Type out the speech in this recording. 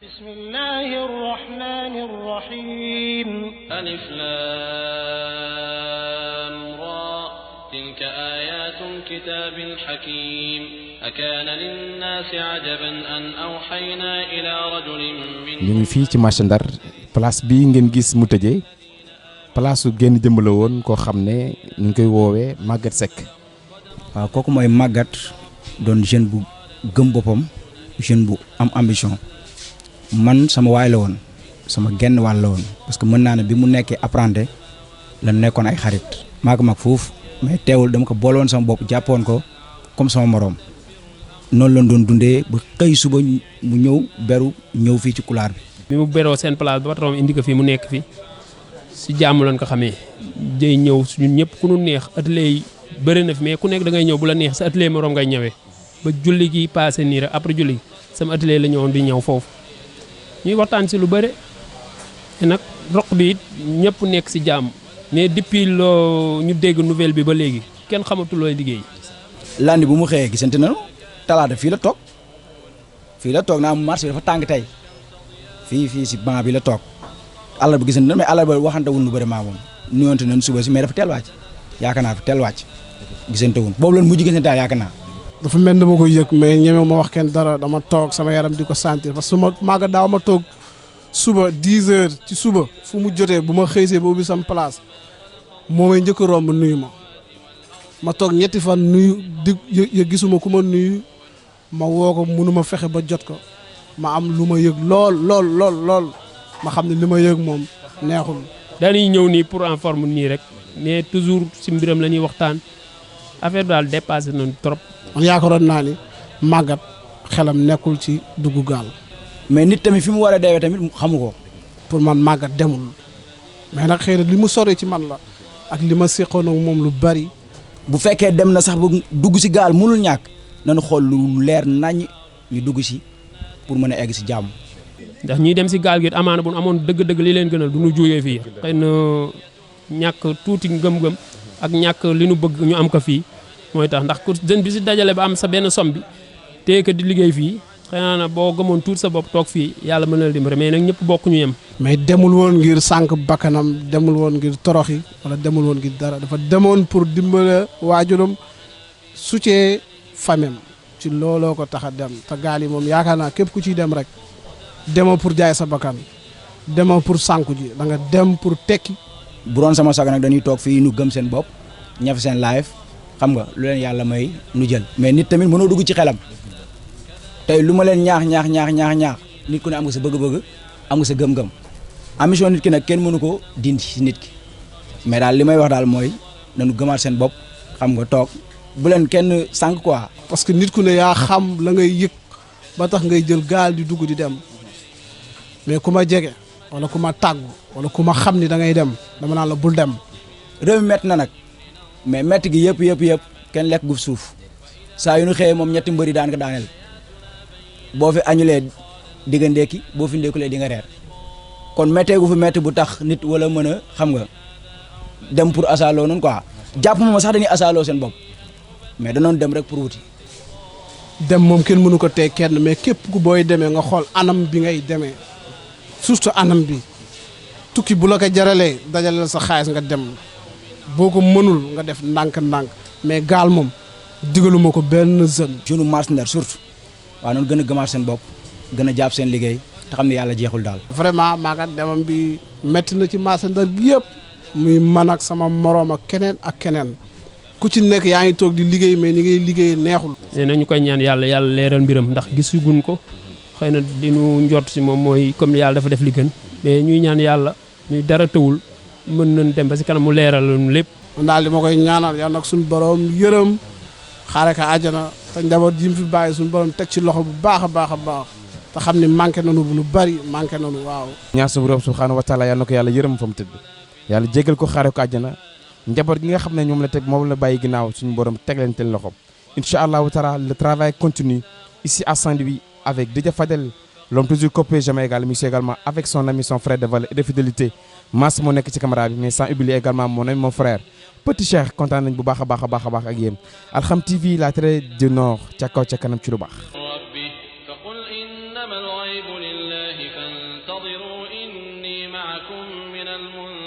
بسم الله الرحمن الرحيم ألف لام را تلك آيات الكتاب الحكيم أكان للناس عجبا أن أوحينا إلى رجل من ñu ngi fii ci marché Ndar place bii ngeen gis mu tëjee place su génn jëmm la woon koo xam ne ñu ngi koy woowee Maguette Seck. waaw kooku mooy Maguette doon jeune bu gëm boppam jeune bu am ambition man sama waay la woon sama genn wàll la woon parce que mën naa ne bi mu nekkee apprenti la nekkoon ay xarit maa ko mag foofu mais teewul dama ko boole woon sama bopp jàppoon ko comme sama moroom noonu lañ doon dundee ba xëy suba mu ñëw beru ñëw fii ci couloir bi. bi mu beroo seen place ba patron indi ko fii mu nekk fi si jàmm lañ ko xamee jëy ñëw ñun ñëpp ku nu neex atelier yi bëri na fi mais ku nekk da ngay ñëw bu la neex sa atelier moroom ngay ñëwee ba julli gi passé nii rek après julli sama atelier la ñëwoon di ñëw foofu ñuy waxtaan si lu bëri te nag roq bi it ñëpp nekk si jàmm mais depuis loo ñu dégg nouvelle bi ba léegi kenn xamatul looy liggéey. lundi bu mu xëyee gisante nañu talaata fii la toog naa marché bi dafa tàng tey fii si banc bi la toog àllarba gisante na mais àllarba waxante wuñ lu bëri maa moom nuyoonte nañ suba si mais dafa teel wàcc yaakaar naa teel wàcc gisante wuñ boobu lan mujj gisante daal yaakaar naa. dafa mel dama ko yëg mais ñemew ma wax kenn dara dama toog sama yaram di ko sentir parce que maaga daaw ma toog suba 10 heures ci suba fu mu jotee bu ma xëysee ba ubbi sama place moo may njëkk a romb nuyu ma toog ñetti fan nuyu di gisuma ku ma nuyu ma woo ko mënuma fexe ba jot ko ma am lu ma yëg lool ma xam ne li ma yëg moom neexul. dañuy ñëw nii pour en forme nii rek mais toujours si mbiram la ñuy waxtaan affaire daal dépassé nañu trop. man yaakaaroon naa ni Maguette xelam nekkul ci dugg gaal. mais nit tamit fi mu war a deewee tamit xamu ko. pour man Maguette demul mais nag xëy na li mu sori ci man la ak li ma seqoon ak moom lu bari. bu fekkee dem na sax ba dugg si gaal mënul ñàkk nañu xool lu leer naññ ñu dugg si pour mën a egg si jàmm. ndax ñuy dem si gaal gi amaana bu amoon dëgg-dëgg li leen gënal du ñu jógee fii xëy na ñàkk tuuti ngëm-ngëm ak ñàkk li nu bëgg ñu am ko fii mooy tax ndax ku jeune bi si dajale ba am sa benn somme bi téye ko di liggéey fii xëy na boo gëmoon tuuti sa bopp toog fii yàlla mën na la dimbali mais nag ñëpp bokk ñu yem. mais demul woon ngir sànq bakkanam demul woon ngir toroxi wala demul woon ngir dara dafa demoon pour dimbale waajuram soutien famem ci looloo ko tax a dem te gaal yi moom yaakaar naa képp ku ciy dem rek demoo pour jaay sa bakkan demoo pour sànku ji da nga dem pour tekki. bu doon sama saga nag dañuy toog fii nu gëm seen bopp ñaf seen live xam nga lu leen yàlla may nu jël. mais nit tamit mënoo dugg ci xelam tey lu ma leen ñaax nit ku ne am nga sa bëgg-bëgg am nga sa gëm-gëm ambition nit ki nag kenn mënu ko dindi si nit ki mais daal li may wax daal mooy nañu gëmaat seen bopp xam nga toog bu leen kenn sànq quoi. parce que nit ku ne yaa xam la ngay yëg ba tax ngay jël gaal di dugg di dem mais ku ma jege wala ku ma tàggu wala ku ma xam ni da ngay dem dama naan la bul dem. réew mi métti na nag mais métti gi yëpp kenn lekk gu suuf saa yu nu xëyee moom ñetti mbëri daan ko daaneel boo fi añulee di nga ndékki boo fi ndékkulee di nga reer kon méttee gu fi métti bu tax nit wala mën a xam nga dem pour asaaloo noonu quoi jàpp moom sax dañuy asaaloo seen bopp mais danoon dem rek pour wuti. dem moom kenn mënu ko tey kenn mais képp ku booy demee nga xool anam bi ngay demee surtout anam bi tukki bu la ko jaralee dajaleel sa xaalis nga dem boo ko mënul nga def ndànk-ndànk mais gaal moom digaluma ko benn jeune. jeune marché Ndar surtout waaw noonu gën a gëmaat seen bopp gën a jàpp seen liggéey te xam ne yàlla jeexul daal. vraiment Maguette demam bi métti na ci marché Ndar gi yëpp muy man ak sama moroom ak keneen ku ci nekk yaa ngi toog di liggéey mais ni ngay liggéey neexul. nee na ñu koy ñaan yàlla leeral mbiram ndax gisugun ko xëy na li nu njort si moom mooy comme yàlla dafa def li gën mais ñuy ñaan yàlla ñuy dara tëwul mën nañ dem ba si kanam mu leeral lu lépp. man daal li ma koy ñaanal yàlla nag suñu borom yërëm xaare ka àjjana te njaboot ji mu fi bàyyi suñu borom teg ci loxo bu baax a baax te xam ni manqué nañu lu bari manqué nañu waaw. ñaan suñu borom subhanahu wa taala yàlla na ko yàlla yërëm fa mu tëdd yàlla jégal ko xaare ko àjjana njaboot gi nga xam ne ñoom la teg moom la bàyyi ginnaaw suñu borom teg leen teen loxo incha allahu taala le travail continue ici à Saint-Louis avec Didier Fadel l'homme toujours coupé jamais égal mais également avec son ami son frère de valeur et de fidélité Mass moo nekk ci caméra bi mais sans oublier également mon ami mon frère Petit Cheikh kontaan nañ bu baax a baax ak yéen Alxam TV la télé du Nord ca kaw ca kanam ci lu baax. فانتظروا إني معكم من المنتظرين